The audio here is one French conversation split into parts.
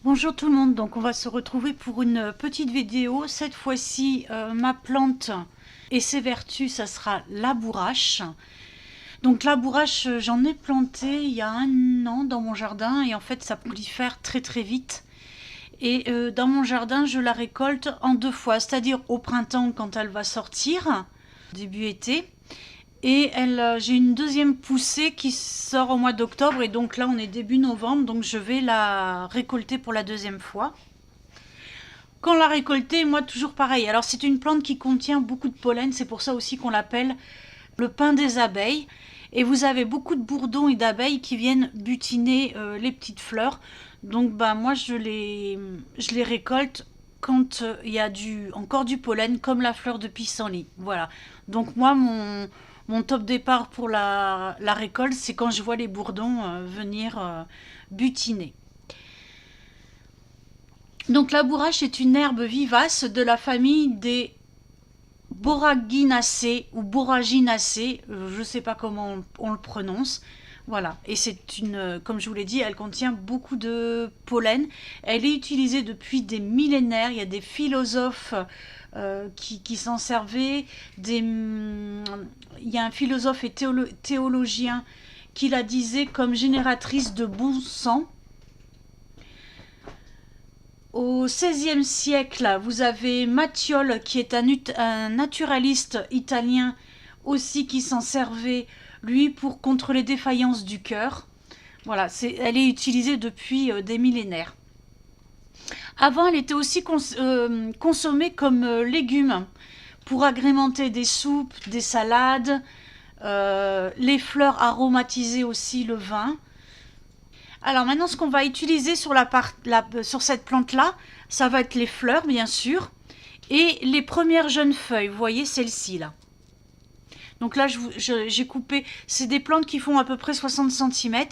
Bonjour tout le monde, donc on va se retrouver pour une petite vidéo. Cette fois-ci, ma plante et ses vertus, ça sera la bourrache. Donc la bourrache, j'en ai planté il y a 1 an dans mon jardin et en fait ça prolifère très très vite. Et dans mon jardin, je la récolte en 2 fois, c'est-à-dire au printemps quand elle va sortir, début été. Et j'ai une deuxième poussée qui sort au mois d'octobre et donc là on est début novembre, donc je vais la récolter pour la deuxième fois. Quand la récolter, moi toujours pareil. Alors c'est une plante qui contient beaucoup de pollen, c'est pour ça aussi qu'on l'appelle le pain des abeilles. Et vous avez beaucoup de bourdons et d'abeilles qui viennent butiner les petites fleurs. Donc bah moi je les récolte quand il y a encore du pollen, comme la fleur de pissenlit. Voilà. Donc moi mon top départ pour la récolte, c'est quand je vois les bourdons venir butiner. Donc la bourrache est une herbe vivace de la famille des Boraginaceae ou Boraginaceae, je ne sais pas comment on le prononce. Voilà, et c'est comme je vous l'ai dit, elle contient beaucoup de pollen. Elle est utilisée depuis des millénaires. Il y a des philosophes qui s'en servaient. Il y a un philosophe et théologien qui la disait comme génératrice de bon sang. Au XVIe siècle, vous avez Matthiole, qui est un naturaliste italien aussi, qui s'en servait, lui, contre les défaillances du cœur. Voilà, elle est utilisée depuis des millénaires. Avant, elle était aussi consommée comme légume pour agrémenter des soupes, des salades. Les fleurs aromatisaient aussi le vin. Alors maintenant, ce qu'on va utiliser sur cette plante-là, ça va être les fleurs, bien sûr, et les premières jeunes feuilles. Vous voyez, celle-ci, là. Donc là, j'ai coupé, c'est des plantes qui font à peu près 60 cm.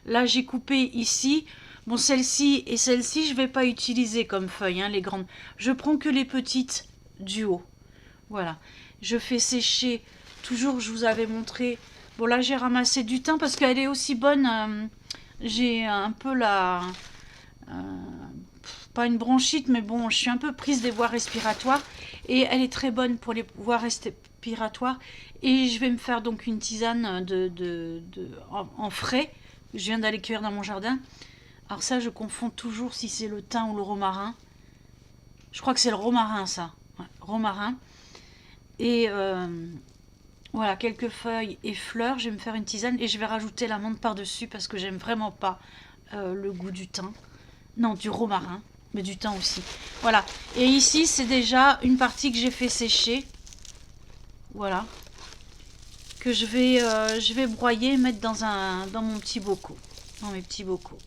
Là, j'ai coupé ici. Bon, celle-ci et celle-ci, je ne vais pas utiliser comme feuilles, hein, les grandes. Je prends que les petites du haut. Voilà. Je fais sécher, toujours, je vous avais montré. Bon, là, j'ai ramassé du thym parce qu'elle est aussi bonne. J'ai un peu pas une bronchite, mais bon, je suis un peu prise des voies respiratoires et elle est très bonne pour les voies respiratoires. Et je vais me faire donc une tisane en frais. Je viens d'aller cueillir dans mon jardin. Alors ça, je confonds toujours si c'est le thym ou le romarin. Je crois que c'est le romarin, ça. Ouais, romarin. Et voilà, quelques feuilles et fleurs. Je vais me faire une tisane et je vais rajouter la menthe par-dessus parce que j'aime vraiment pas le goût du thym. Non, du romarin, mais du thym aussi. Voilà. Et ici, c'est déjà une partie que j'ai fait sécher. Voilà. Que je vais broyer et mettre dans mon petit bocaux. Dans mes petits bocaux.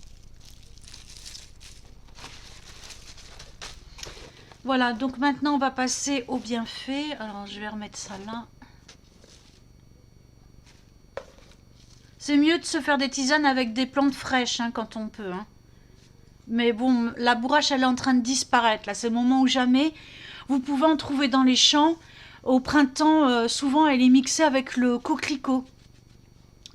Voilà, donc maintenant on va passer au bienfait. Alors je vais remettre ça là. C'est mieux de se faire des tisanes avec des plantes fraîches hein, quand on peut. Hein. Mais bon, la bourrache elle est en train de disparaître. Là, c'est le moment ou jamais. Vous pouvez en trouver dans les champs. Au printemps, souvent elle est mixée avec le coquelicot.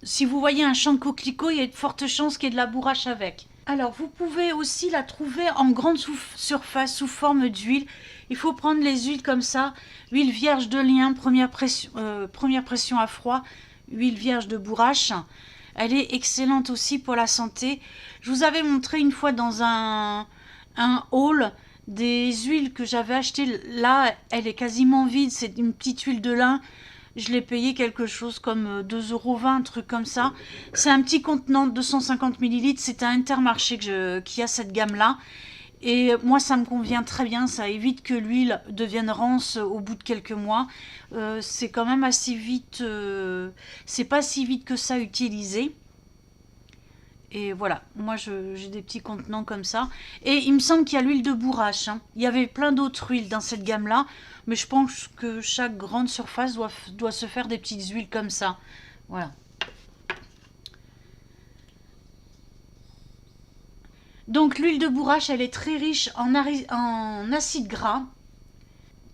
Si vous voyez un champ de coquelicot, il y a de fortes chances qu'il y ait de la bourrache avec. Alors, vous pouvez aussi la trouver en grande surface sous forme d'huile. Il faut prendre les huiles comme ça. Huile vierge de lin, première pression à froid. Huile vierge de bourrache. Elle est excellente aussi pour la santé. Je vous avais montré une fois dans un haul des huiles que j'avais achetées. Là, elle est quasiment vide. C'est une petite huile de lin. Je l'ai payé quelque chose comme 2,20 €, un truc comme ça. C'est un petit contenant de 250 ml. C'est un Intermarché qui a cette gamme-là. Et moi, ça me convient très bien. Ça évite que l'huile devienne rance au bout de quelques mois. C'est quand même assez vite... c'est pas si vite que ça à utiliser. Et voilà, moi j'ai des petits contenants comme ça. Et il me semble qu'il y a l'huile de bourrache. Hein. Il y avait plein d'autres huiles dans cette gamme-là. Mais je pense que chaque grande surface doit se faire des petites huiles comme ça. Voilà. Donc l'huile de bourrache, elle est très riche en acides gras,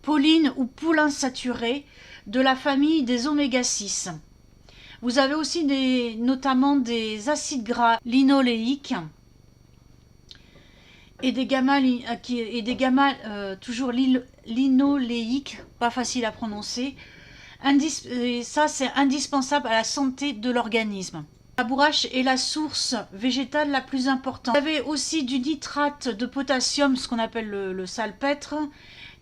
pauline ou polyinsaturés, de la famille des oméga 6. Vous avez aussi notamment des acides gras linoléiques. et des gammas, toujours linoléiques, pas facile à prononcer. Et ça, c'est indispensable à la santé de l'organisme. La bourrache est la source végétale la plus importante. Vous avez aussi du nitrate de potassium, ce qu'on appelle le salpêtre,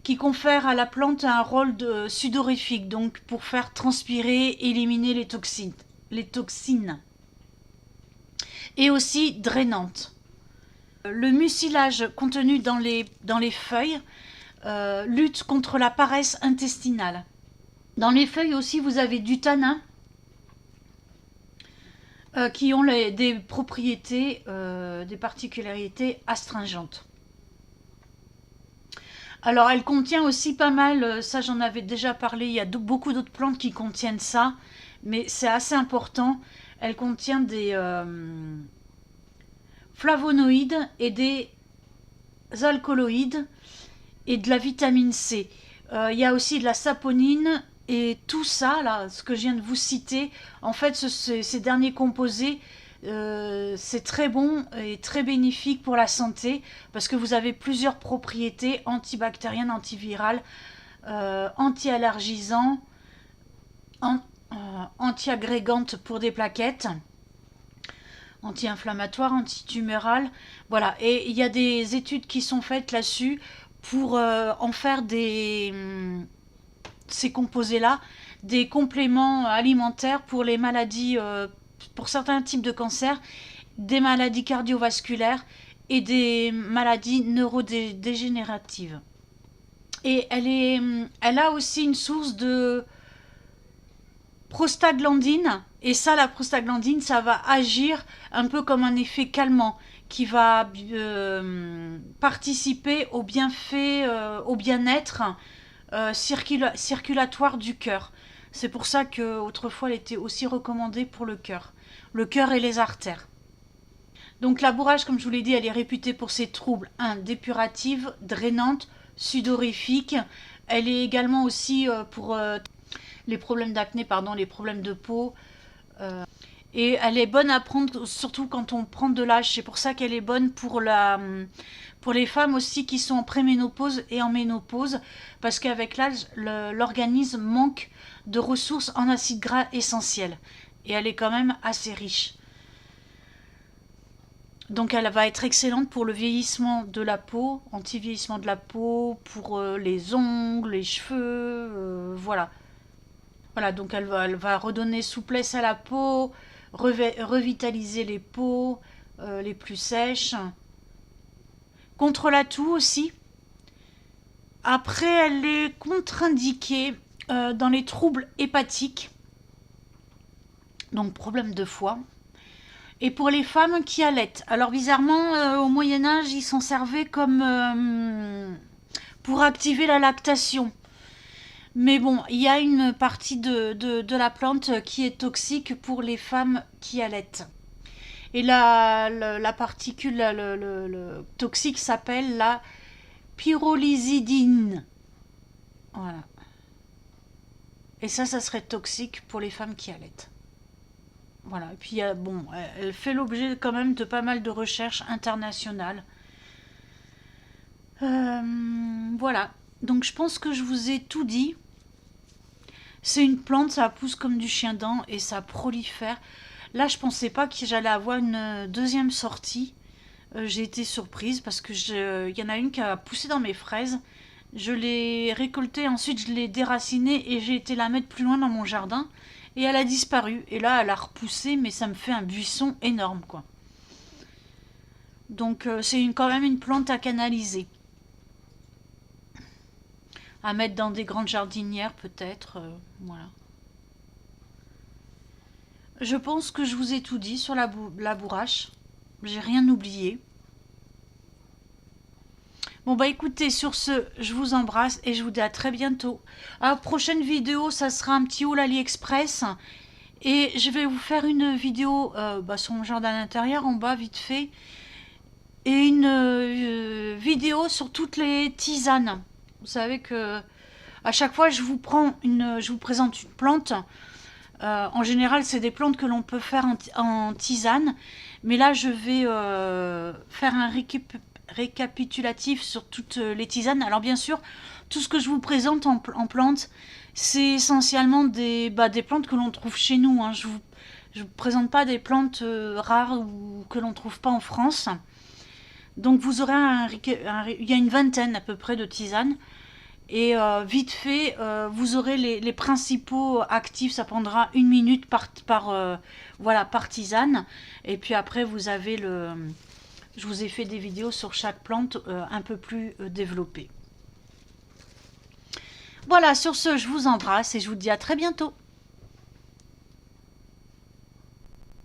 qui confère à la plante un rôle de sudorifique, donc pour faire transpirer, éliminer les toxines. Et aussi drainante. Le mucilage contenu dans les feuilles lutte contre la paresse intestinale. Dans les feuilles aussi, vous avez du tanin qui ont des propriétés, des particularités astringentes. Alors, elle contient aussi pas mal, ça j'en avais déjà parlé, il y a beaucoup d'autres plantes qui contiennent ça, mais c'est assez important. Elle contient des flavonoïdes et des alcaloïdes et de la vitamine C. Il y a aussi de la saponine et tout ça, là, ce que je viens de vous citer, en fait, ces derniers composés, c'est très bon et très bénéfique pour la santé parce que vous avez plusieurs propriétés antibactériennes, antivirales, anti-allergisants, anti-agrégantes pour des plaquettes, anti-inflammatoires, anti-tumérales. Voilà, et il y a des études qui sont faites là-dessus pour en faire ces composés-là des compléments alimentaires pour les maladies, pour certains types de cancers, des maladies cardiovasculaires et des maladies neurodégénératives. Et elle a aussi une source de prostaglandine, et ça, la prostaglandine, ça va agir un peu comme un effet calmant qui va participer au bienfait, au bien-être circulatoire du cœur. C'est pour ça qu'autrefois elle était aussi recommandée pour le cœur et les artères. Donc la bourrache, comme je vous l'ai dit, elle est réputée pour ses troubles dépurative, drainante, sudorifique. Elle est également aussi pour les problèmes d'acné, les problèmes de peau. Et elle est bonne à prendre, surtout quand on prend de l'âge. C'est pour ça qu'elle est bonne pour les femmes aussi qui sont en préménopause et en ménopause, parce qu'avec l'âge, l'organisme manque de ressources en acides gras essentiels. Et elle est quand même assez riche. Donc elle va être excellente pour le vieillissement de la peau, anti-vieillissement de la peau, pour les ongles, les cheveux, voilà. Voilà, donc elle va redonner souplesse à la peau, revitaliser les peaux les plus sèches. Contre la toux aussi. Après, elle est contre-indiquée dans les troubles hépatiques, donc problème de foie. Et pour les femmes qui allaitent. Alors bizarrement, au Moyen-Âge, ils s'en servaient comme pour activer la lactation. Mais bon, il y a une partie de la plante qui est toxique pour les femmes qui allaitent. Et la particule le toxique s'appelle la pyrrolizidine. Voilà. Et ça serait toxique pour les femmes qui allaitent. Voilà. Et puis, bon, elle fait l'objet quand même de pas mal de recherches internationales. Voilà. Donc, je pense que je vous ai tout dit. C'est une plante, ça pousse comme du chien-dent et ça prolifère. Là, je pensais pas que j'allais avoir une deuxième sortie. J'ai été surprise parce que y en a une qui a poussé dans mes fraises. Je l'ai récoltée, ensuite je l'ai déracinée et j'ai été la mettre plus loin dans mon jardin. Et elle a disparu. Et là, elle a repoussé, mais ça me fait un buisson énorme, quoi. Donc, c'est quand même une plante à canaliser. À mettre dans des grandes jardinières, peut-être. Voilà. Je pense que je vous ai tout dit sur la bourrache. J'ai rien oublié. Bon bah écoutez, sur ce, je vous embrasse et je vous dis à très bientôt. À la prochaine vidéo, ça sera un petit haul AliExpress. Et je vais vous faire une vidéo sur mon jardin d'intérieur en bas, vite fait. Et une vidéo sur toutes les tisanes. Vous savez que à chaque fois, je vous présente une plante. En général, c'est des plantes que l'on peut faire en tisane. Mais là, je vais faire un récapitulatif sur toutes les tisanes. Alors bien sûr, tout ce que je vous présente en plantes, c'est essentiellement des plantes que l'on trouve chez nous. Hein. Je vous présente pas des plantes rares ou que l'on trouve pas en France. Donc vous aurez il y a une vingtaine à peu près de tisanes. Et vite fait, vous aurez les principaux actifs. Ça prendra 1 minute voilà, par tisane. Et puis après, vous avez je vous ai fait des vidéos sur chaque plante un peu plus développées. Voilà, sur ce, je vous embrasse et je vous dis à très bientôt.